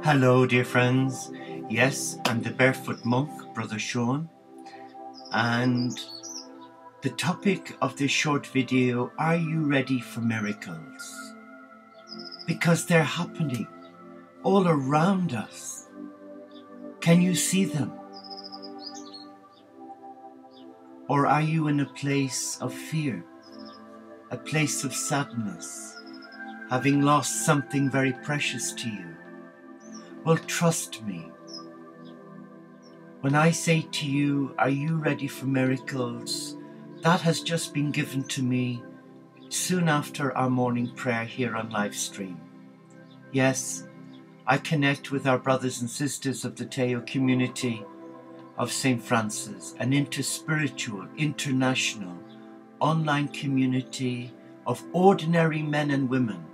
Hello, dear friends. Yes, I'm the Barefoot Monk, Brother Sean, and the topic of this short video, are you ready for miracles? Because they're happening all around us. Can you see them? Or are you in a place of fear, a place of sadness, having lost something very precious to you? Well, trust me. When I say to you, are you ready for miracles? That has just been given to me soon after our morning prayer here on live stream. Yes, I connect with our brothers and sisters of the Teo community of St. Francis, an interspiritual, international, online community of ordinary men and women,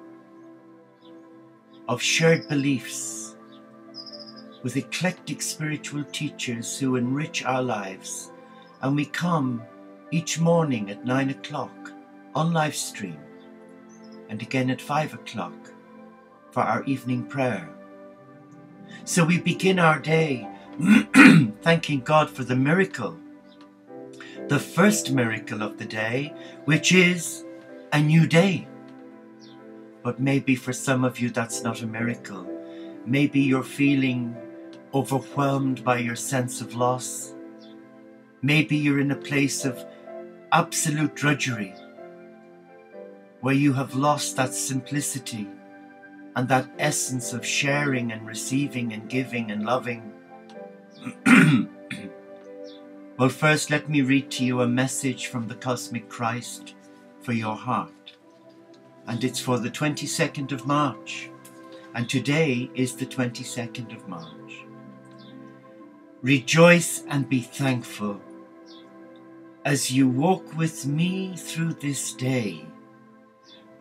of shared beliefs, with eclectic spiritual teachers who enrich our lives, and we come each morning at 9 o'clock on live stream, and again at 5 o'clock for our evening prayer. So we begin our day thanking God for the miracle, the first miracle of the day, which is a new day. But maybe for some of you that's not a miracle. Maybe you're feeling overwhelmed by your sense of loss. Maybe you're in a place of absolute drudgery, where you have lost that simplicity and that essence of sharing and receiving and giving and loving. Well, first let me read to you a message from the Cosmic Christ for your heart. And it's for the 22nd of March. And today is the 22nd of March. Rejoice and be thankful as you walk with me through this day.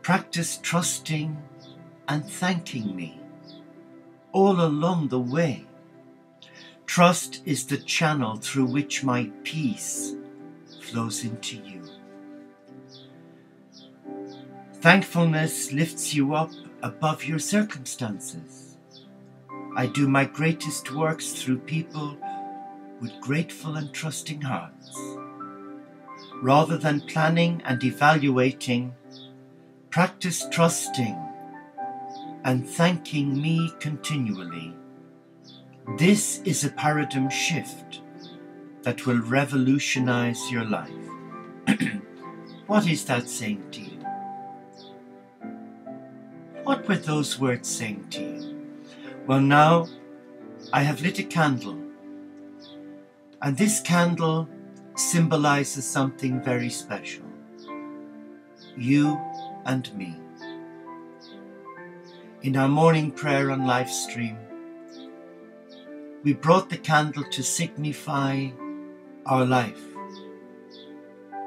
Practice trusting and thanking me all along the way. Trust is the channel through which my peace flows into you. Thankfulness lifts you up above your circumstances. I do my greatest works through people with grateful and trusting hearts. Rather than planning and evaluating, practice trusting and thanking me continually. This is a paradigm shift that will revolutionize your life. What is that saying to you? What were those words saying to you? Well, now I have lit a candle, and this candle symbolizes something very special. You and me. In our morning prayer on live stream, we brought the candle to signify our life,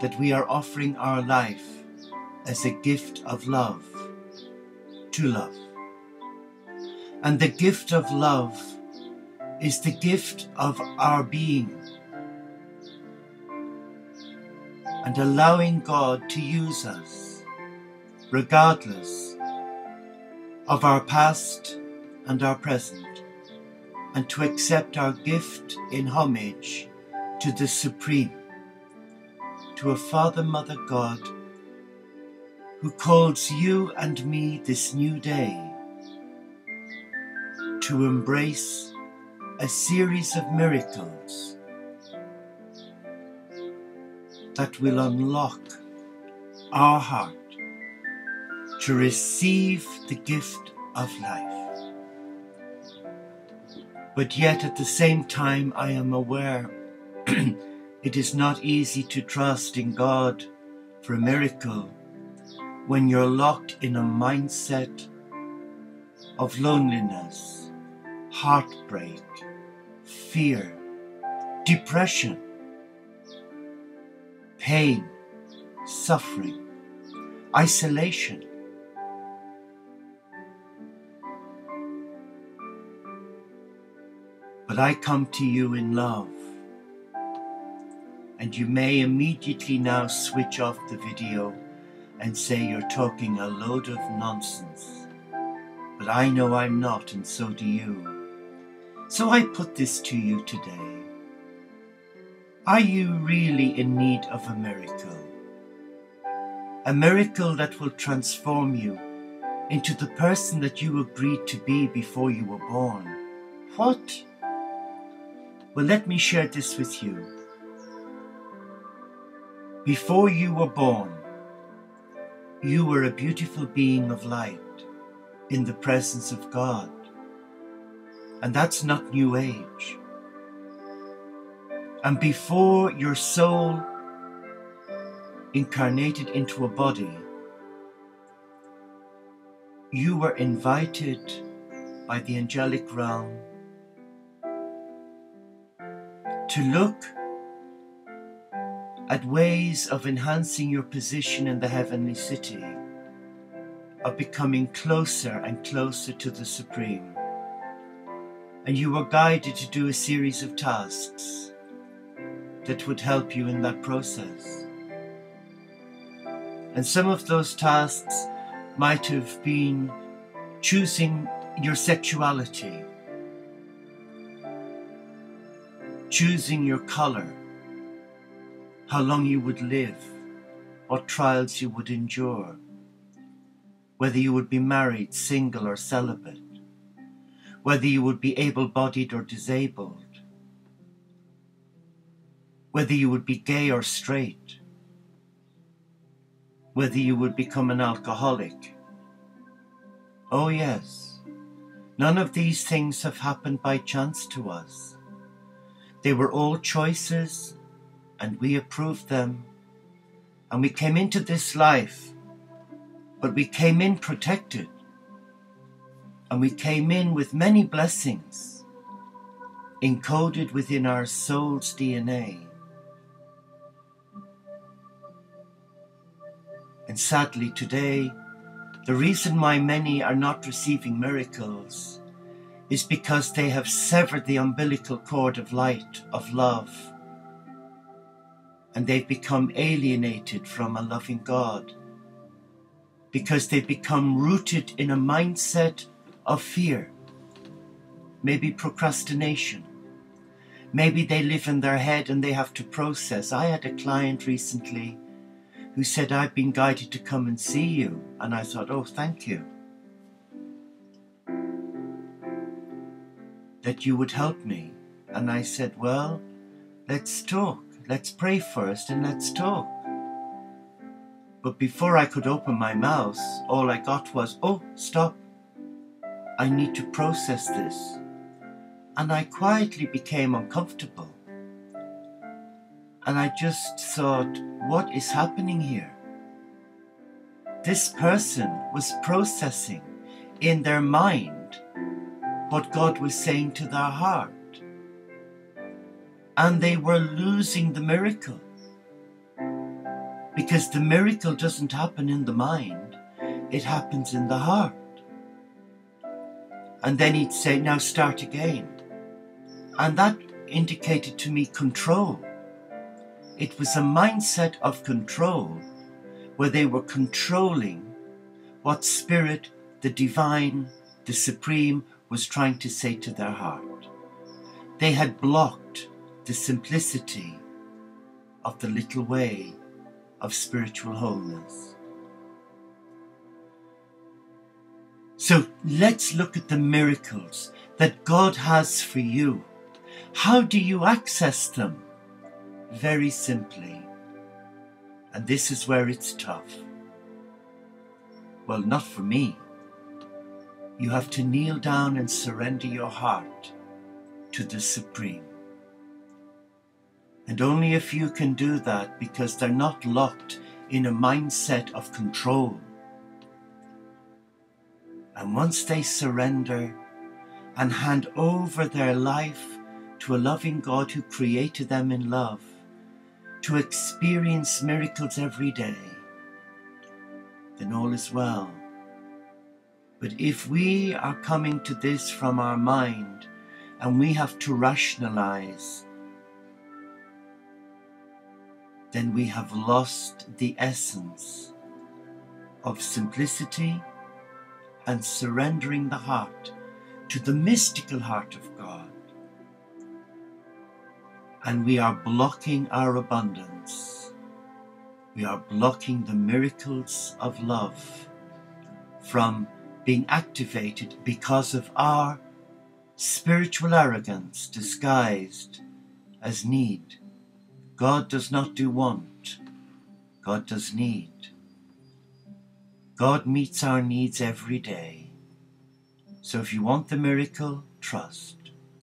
that we are offering our life as a gift of love to love. And the gift of love is the gift of our being, and allowing God to use us regardless of our past and our present, and to accept our gift in homage to the Supreme, to a Father, Mother, God, who calls you and me this new day to embrace a series of miracles that will unlock our heart to receive the gift of life. But yet at the same time, I am aware it is not easy to trust in God for a miracle when you're locked in a mindset of loneliness, heartbreak, fear, depression, pain, suffering, isolation. But I come to you in love, and you may immediately now switch off the video and say you're talking a load of nonsense. But I know I'm not, and so do you. So I put this to you today. Are you really in need of a miracle? A miracle that will transform you into the person that you agreed to be before you were born. What? Well, let me share this with you. Before you were born, you were a beautiful being of light in the presence of God. And that's not New Age. And before your soul incarnated into a body, you were invited by the angelic realm to look at ways of enhancing your position in the heavenly city, of becoming closer and closer to the Supreme. And you were guided to do a series of tasks that would help you in that process. And some of those tasks might have been choosing your sexuality, choosing your color, how long you would live, what trials you would endure, whether you would be married, single or celibate, whether you would be able-bodied or disabled, whether you would be gay or straight, whether you would become an alcoholic. Oh yes, none of these things have happened by chance to us. They were all choices, and we approved them. And we came into this life, but we came in protected. And we came in with many blessings encoded within our soul's DNA. And sadly today, the reason why many are not receiving miracles is because they have severed the umbilical cord of light, of love, and they've become alienated from a loving God, because they've become rooted in a mindset of fear, maybe procrastination. Maybe they live in their head and they have to process. I had a client recently who said, I've been guided to come and see you. And I thought, oh, thank you, that you would help me. And I said, well, let's talk. Let's pray first and let's talk. But before I could open my mouth, all I got was, oh, stop. I need to process this. And I quietly became uncomfortable. And I just thought, what is happening here? This person was processing in their mind what God was saying to their heart. And they were losing the miracle. Because the miracle doesn't happen in the mind, it happens in the heart. And then he'd say, now start again. And that indicated to me control. It was a mindset of control, where they were controlling what Spirit, the Divine, the Supreme was trying to say to their heart. They had blocked the simplicity of the little way of spiritual wholeness. So let's look at the miracles that God has for you. How do you access them? Very simply. And this is where it's tough. Well, not for me. You have to kneel down and surrender your heart to the Supreme. And only a few can do that, because they're not locked in a mindset of control. And once they surrender and hand over their life to a loving God who created them in love, to experience miracles every day, then all is well. But if we are coming to this from our mind and we have to rationalize, then we have lost the essence of simplicity and surrendering the heart to the mystical heart of God, and we are blocking our abundance. We are blocking the miracles of love from being activated because of our spiritual arrogance disguised as need. God does not do want. God does need. God meets our needs every day. So if you want the miracle, trust.